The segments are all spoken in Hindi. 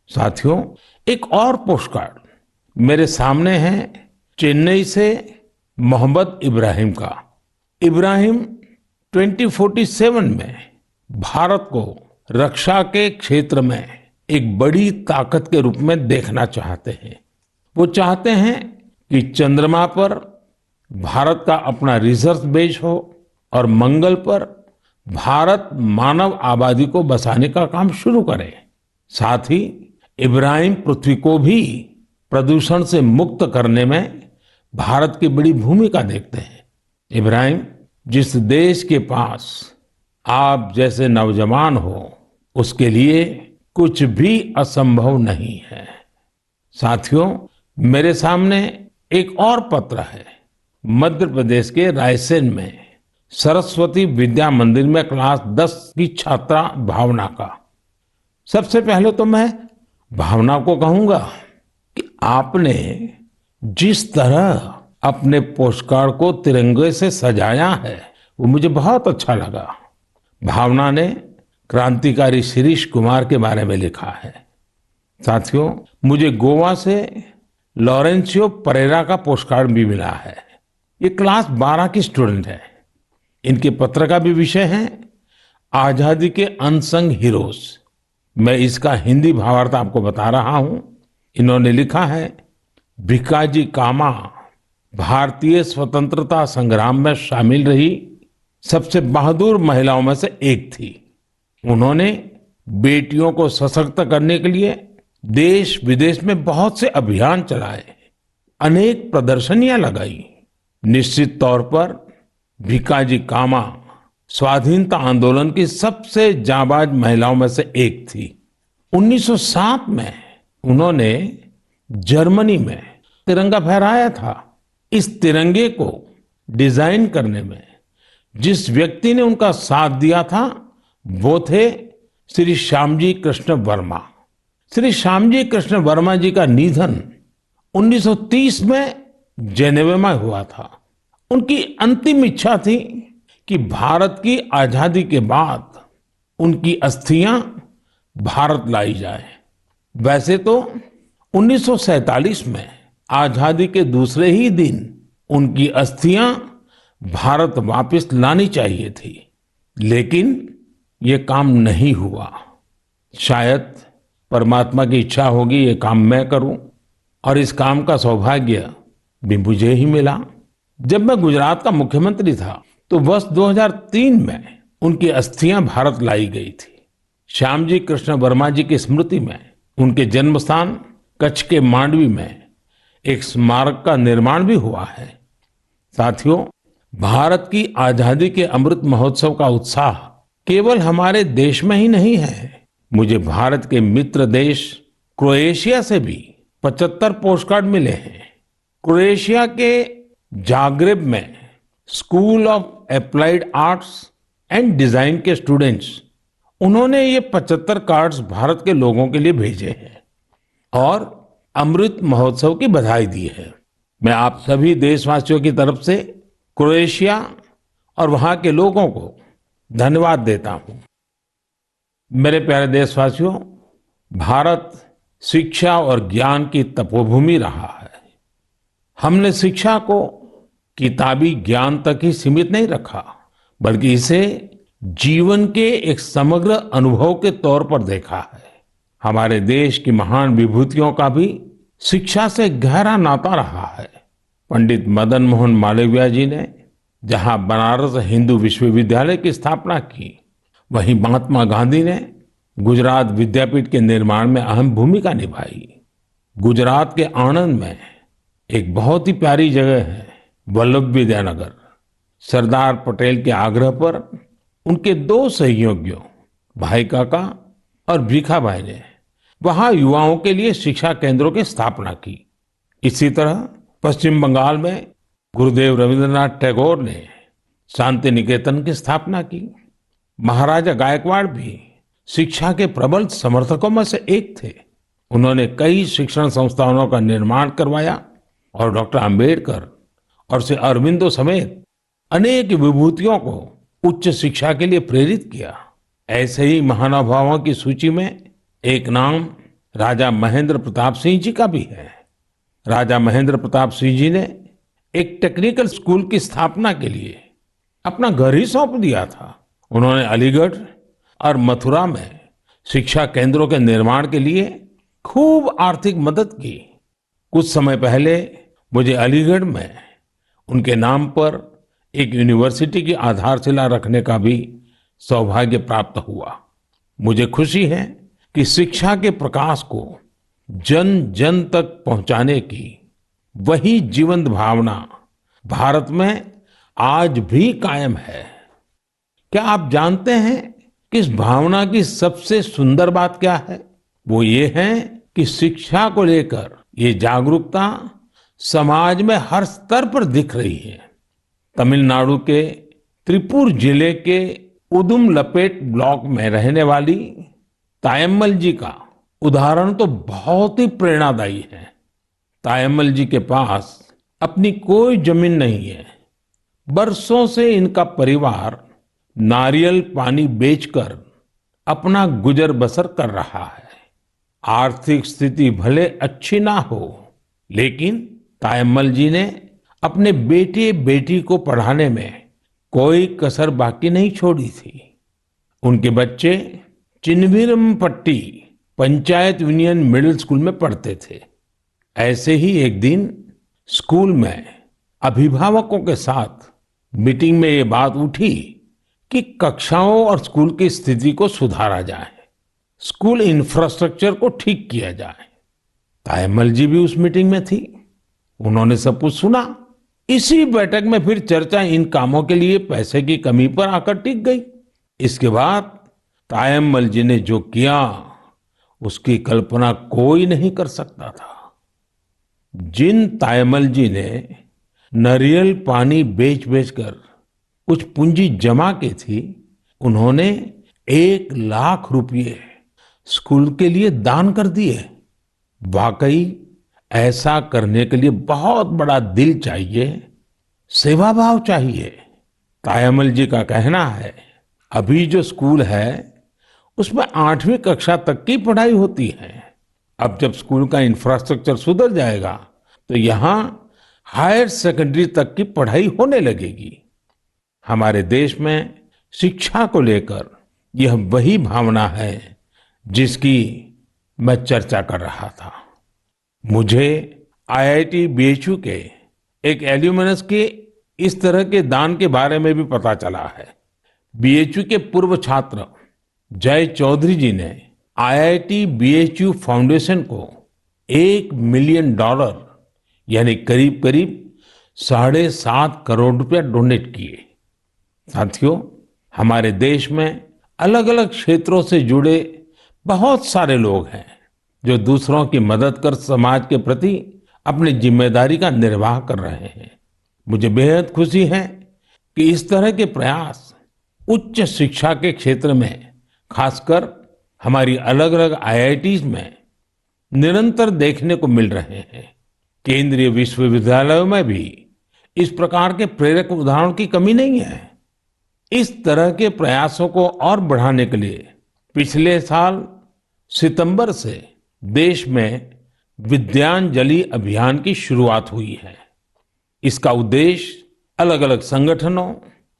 साथियों, एक और पोस्टकार्ड मेरे सामने है चेन्नई से मोहम्मद इब्राहिम का। इब्राहिम 2047 में भारत को रक्षा के क्षेत्र में एक बड़ी ताकत के रूप में देखना चाहते हैं। वो चाहते हैं कि चंद्रमा पर भारत का अपना रिसर्च बेस हो और मंगल पर भारत मानव आबादी को बसाने का काम शुरू करे। साथ ही इब्राहिम पृथ्वी को भी प्रदूषण से मुक्त करने में भारत की बड़ी भूमिका देखते हैं। इब्राहिम, जिस देश के पास आप जैसे नौजवान हो, उसके लिए कुछ भी असंभव नहीं है। साथियों, मेरे सामने एक और पत्र है मध्य प्रदेश के रायसेन में सरस्वती विद्या मंदिर में क्लास 10 की छात्रा भावना का। सबसे पहले तो मैं भावना को कहूंगा कि आपने जिस तरह अपने पोस्टकार्ड को तिरंगे से सजाया है वो मुझे बहुत अच्छा लगा। भावना ने क्रांतिकारी शिरीष कुमार के बारे में लिखा है। साथियों, मुझे गोवा से लॉरेंसियो परेरा का पोस्टकार्ड भी मिला है। ये क्लास 12 की स्टूडेंट है। इनके पत्र का भी विषय है आजादी के अनसंग हीरोज। मैं इसका हिंदी भावार्थ आपको बता रहा हूं। इन्होंने लिखा है, भिकाजी कामा भारतीय स्वतंत्रता संग्राम में शामिल रही सबसे बहादुर महिलाओं में से एक थी। उन्होंने बेटियों को सशक्त करने के लिए देश विदेश में बहुत से अभियान चलाए, अनेक प्रदर्शनियां लगाई। निश्चित तौर पर भिकाजी कामा स्वाधीनता आंदोलन की सबसे जाबाज महिलाओं में से एक थी। 1907 में उन्होंने जर्मनी में तिरंगा फहराया था। इस तिरंगे को डिजाइन करने में जिस व्यक्ति ने उनका साथ दिया था वो थे श्री श्यामजी कृष्ण वर्मा। श्री श्यामजी कृष्ण वर्मा जी का निधन 1930 में जेनेवा में हुआ था। उनकी अंतिम इच्छा थी कि भारत की आजादी के बाद उनकी अस्थियां भारत लाई जाए। वैसे तो 1947 में आजादी के दूसरे ही दिन उनकी अस्थियां भारत वापस लानी चाहिए थी, लेकिन ये काम नहीं हुआ। शायद परमात्मा की इच्छा होगी ये काम मैं करूं, और इस काम का सौभाग्य भी मुझे ही मिला। जब मैं गुजरात का मुख्यमंत्री था तो वर्ष 2003 में उनकी अस्थियां भारत लाई गई थी। श्यामजी कृष्ण वर्मा जी की स्मृति में उनके जन्म स्थान कच्छ के मांडवी में एक स्मारक का निर्माण भी हुआ है। साथियों, भारत की आजादी के अमृत महोत्सव का उत्साह केवल हमारे देश में ही नहीं है। मुझे भारत के मित्र देश क्रोएशिया से भी 75 पोस्टकार्ड मिले हैं। क्रोएशिया के जाग्रेब में school of applied arts and design के स्टूडेंट्स, उन्होंने ये 75 कार्ड्स भारत के लोगों के लिए भेजे हैं और अमृत महोत्सव की बधाई दी है। मैं आप सभी देशवासियों की तरफ से क्रोएशिया और वहां के लोगों को धन्यवाद देता हूं। मेरे प्यारे देशवासियों, भारत शिक्षा और ज्ञान की तपोभूमि रहा है। हमने शिक्षा को किताबी ज्ञान तक ही सीमित नहीं रखा, बल्कि इसे जीवन के एक समग्र अनुभव के तौर पर देखा है। हमारे देश की महान विभूतियों का भी शिक्षा से गहरा नाता रहा है। पंडित मदन मोहन मालवीय जी ने जहां बनारस हिंदू विश्वविद्यालय की स्थापना की, वहीं महात्मा गांधी ने गुजरात विद्यापीठ के निर्माण में अहम भूमिका निभाई। गुजरात के आणंद में एक बहुत ही प्यारी जगह है वल्लभ विद्यानगर। सरदार पटेल के आग्रह पर उनके 2 सहयोगियों भाई काका और भीखा भाई ने वहां युवाओं के लिए शिक्षा केंद्रों की स्थापना की। इसी तरह पश्चिम बंगाल में गुरुदेव रविंद्रनाथ टैगोर ने शांति निकेतन की स्थापना की। महाराजा गायकवाड़ भी शिक्षा के प्रबल समर्थकों में से एक थे। उन्होंने कई शिक्षण संस्थानों का निर्माण करवाया और डॉक्टर अंबेडकर और श्री अरविंदो समेत अनेक विभूतियों को उच्च शिक्षा के लिए प्रेरित किया। ऐसे ही महानुभावों की सूची में एक नाम राजा महेंद्र प्रताप सिंह जी का भी है। राजा महेंद्र प्रताप सिंह जी ने एक टेक्निकल स्कूल की स्थापना के लिए अपना घर ही सौंप दिया था। उन्होंने अलीगढ़ और मथुरा में शिक्षा केंद्रों के निर्माण के लिए खूब आर्थिक मदद की। कुछ समय पहले मुझे अलीगढ़ में उनके नाम पर एक यूनिवर्सिटी की आधारशिला रखने का भी सौभाग्य प्राप्त हुआ। मुझे खुशी है कि शिक्षा के प्रकाश को जन जन तक पहुंचाने की वही जीवंत भावना भारत में आज भी कायम है। क्या आप जानते हैं कि इस भावना की सबसे सुंदर बात क्या है? वो ये है कि शिक्षा को लेकर ये जागरूकता समाज में हर स्तर पर दिख रही है। तमिलनाडु के त्रिपुर जिले के उदुमलपेट ब्लॉक में रहने वाली तायम्मल जी का उदाहरण तो बहुत ही प्रेरणादायी है। तायम्मल जी के पास अपनी कोई जमीन नहीं है। बरसों से इनका परिवार नारियल पानी बेचकर अपना गुजर बसर कर रहा है। आर्थिक स्थिति भले अच्छी ना हो, लेकिन तायम्मल जी ने अपने बेटे बेटी को पढ़ाने में कोई कसर बाकी नहीं छोड़ी थी। उनके बच्चे Chinnaveerampatti panchayat union middle school में पढ़ते थे। ऐसे ही एक दिन स्कूल में अभिभावकों के साथ मीटिंग में ये बात उठी कि कक्षाओं और स्कूल की स्थिति को सुधारा जाए, स्कूल इंफ्रास्ट्रक्चर को ठीक किया जाए। तायम्मल जी भी उस मीटिंग में थी। उन्होंने सब कुछ सुना। इसी बैठक में फिर चर्चा इन कामों के लिए पैसे की कमी पर आकर टिक गई। इसके बाद तायम्मल जी ने जो किया उसकी कल्पना कोई नहीं कर सकता था। जिन तायम्मल जी ने नारियल पानी बेच बेचकर कुछ पूंजी जमा की थी, उन्होंने 1 लाख रुपए स्कूल के लिए दान कर दिए। वाकई ऐसा करने के लिए बहुत बड़ा दिल चाहिए, सेवा भाव चाहिए। तायम्मल जी का कहना है, अभी जो स्कूल है उसमें 8वीं कक्षा तक की पढ़ाई होती है। अब जब स्कूल का इंफ्रास्ट्रक्चर सुधर जाएगा तो यहाँ हायर सेकेंडरी तक की पढ़ाई होने लगेगी। हमारे देश में शिक्षा को लेकर यह वही भावना है जिसकी मैं चर्चा कर रहा था। मुझे आईआईटी बीएचयू के एक एल्यूमिनस के इस तरह के दान के बारे में भी पता चला है। बीएचयू के पूर्व छात्र जय चौधरी जी ने आईआईटी बीएचयू फाउंडेशन को $1 मिलियन यानी करीब करीब 7.5 करोड़ रुपया डोनेट किए। साथियों, हमारे देश में अलग अलग क्षेत्रों से जुड़े बहुत सारे लोग हैं जो दूसरों की मदद कर समाज के प्रति अपनी जिम्मेदारी का निर्वाह कर रहे हैं। मुझे बेहद खुशी है कि इस तरह के प्रयास उच्च शिक्षा के क्षेत्र में, खासकर हमारी अलग अलग आईआईटीज में निरंतर देखने को मिल रहे हैं। केंद्रीय विश्वविद्यालयों में भी इस प्रकार के प्रेरक उदाहरणों की कमी नहीं है। इस तरह के प्रयासों को और बढ़ाने के लिए पिछले साल सितंबर से देश में विद्यांजलि अभियान की शुरुआत हुई है। इसका उद्देश्य अलग अलग संगठनों,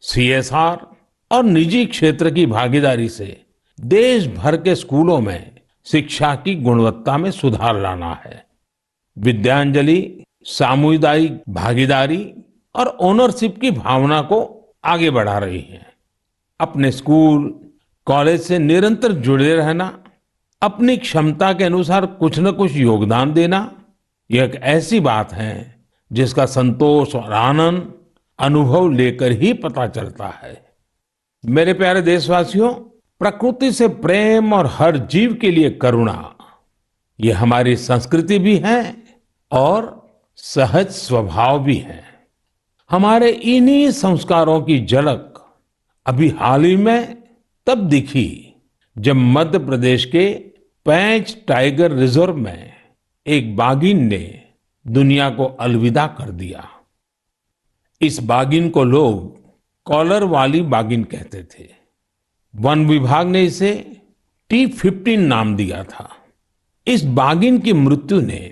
सीएसआर और निजी क्षेत्र की भागीदारी से देश भर के स्कूलों में शिक्षा की गुणवत्ता में सुधार लाना है। विद्यांजलि सामुदायिक भागीदारी और ओनरशिप की भावना को आगे बढ़ा रही है। अपने स्कूल, कॉलेज से निरंतर जुड़े रहना, अपनी क्षमता के अनुसार कुछ न कुछ योगदान देना, यह एक ऐसी बात है जिसका संतोष और आनंद अनुभव लेकर ही पता चलता है। मेरे प्यारे देशवासियों, प्रकृति से प्रेम और हर जीव के लिए करुणा, ये हमारी संस्कृति भी है और सहज स्वभाव भी है। हमारे इन्हीं संस्कारों की झलक अभी हाल ही में तब दिखी जब मध्य प्रदेश के पेंच टाइगर रिजर्व में एक बाघिन ने दुनिया को अलविदा कर दिया। इस बाघिन को लोग कॉलर वाली बाघिन कहते थे। वन विभाग ने इसे T15 नाम दिया था। इस बाघिन की मृत्यु ने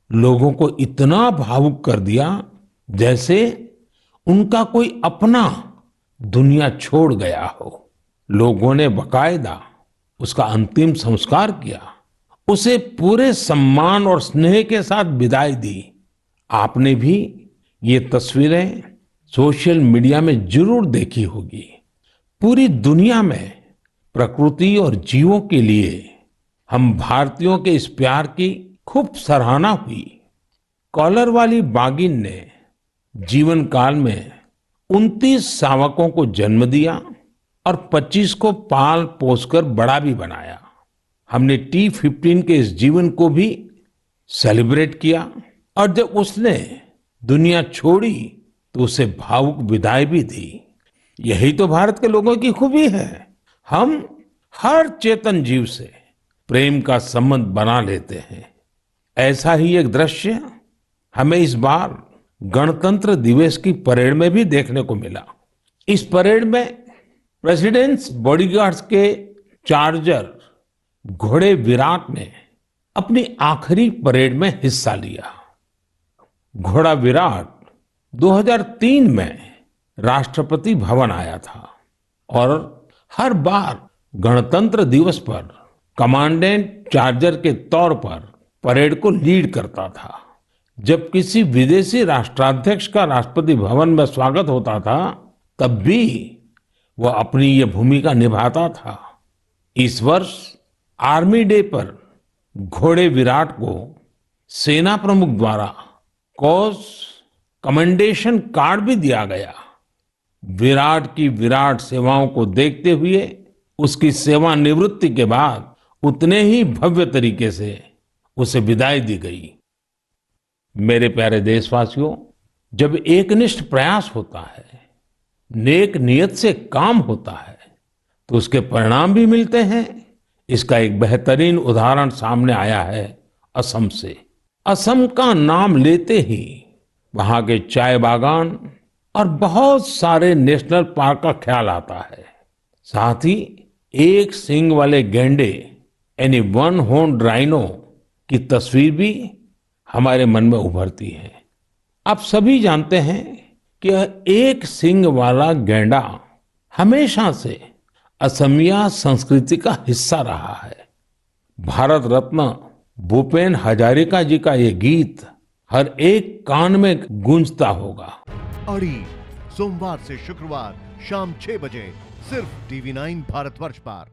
लोगों को इतना भावुक कर दिया जैसे उनका कोई अपना दुनिया छोड़ गया हो। लोगों ने बाकायदा उसका अंतिम संस्कार किया, उसे पूरे सम्मान और स्नेह के साथ विदाई दी। आपने भी ये तस्वीरें सोशल मीडिया में जरूर देखी होगी। पूरी दुनिया में प्रकृति और जीवों के लिए हम भारतीयों के इस प्यार की खूब सराहना हुई। कॉलर वाली बाघिन ने जीवन काल में 29 शावकों को जन्म दिया और 25 को पाल पोसकर बड़ा भी बनाया। हमने T15 के इस जीवन को भी सेलिब्रेट किया और जब उसने दुनिया छोड़ी तो उसे भावुक विदाई भी दी। यही तो भारत के लोगों की खूबी है। हम हर चेतन जीव से प्रेम का संबंध बना लेते हैं। ऐसा ही एक दृश्य हमें इस बार गणतंत्र दिवस की परेड में भी देखने को मिला। इस परेड में प्रेसिडेंट्स बॉडीगार्ड्स के चार्जर घोड़े विराट ने अपनी आखिरी परेड में हिस्सा लिया। घोड़ा विराट 2003 में राष्ट्रपति भवन आया था और हर बार गणतंत्र दिवस पर कमांडेंट चार्जर के तौर पर परेड को लीड करता था। जब किसी विदेशी राष्ट्राध्यक्ष का राष्ट्रपति भवन में स्वागत होता था तब भी वह अपनी ये भूमिका निभाता था। इस वर्ष आर्मी डे पर घोड़े विराट को सेना प्रमुख द्वारा कॉज कमेंडेशन कार्ड भी दिया गया। विराट की विराट सेवाओं को देखते हुए उसकी सेवानिवृत्ति के बाद उतने ही भव्य तरीके से उसे विदाई दी गई। मेरे प्यारे देशवासियों, जब एकनिष्ठ प्रयास होता है, नेक नियत से काम होता है तो उसके परिणाम भी मिलते हैं। इसका एक बेहतरीन उदाहरण सामने आया है असम से। असम का नाम लेते ही वहां के चाय बागान और बहुत सारे नेशनल पार्क का ख्याल आता है। साथ ही एक सींग वाले गैंडे यानी वन हॉर्न राइनो की तस्वीर भी हमारे मन में उभरती है। आप सभी जानते हैं कि एक सींग वाला गैंडा हमेशा से असमिया संस्कृति का हिस्सा रहा है। भारत रत्न भूपेन हजारिका जी का ये गीत हर एक कान में गूंजता होगा। अड़ी सोमवार से शुक्रवार शाम 6 बजे सिर्फ TV9 भारतवर्ष पर।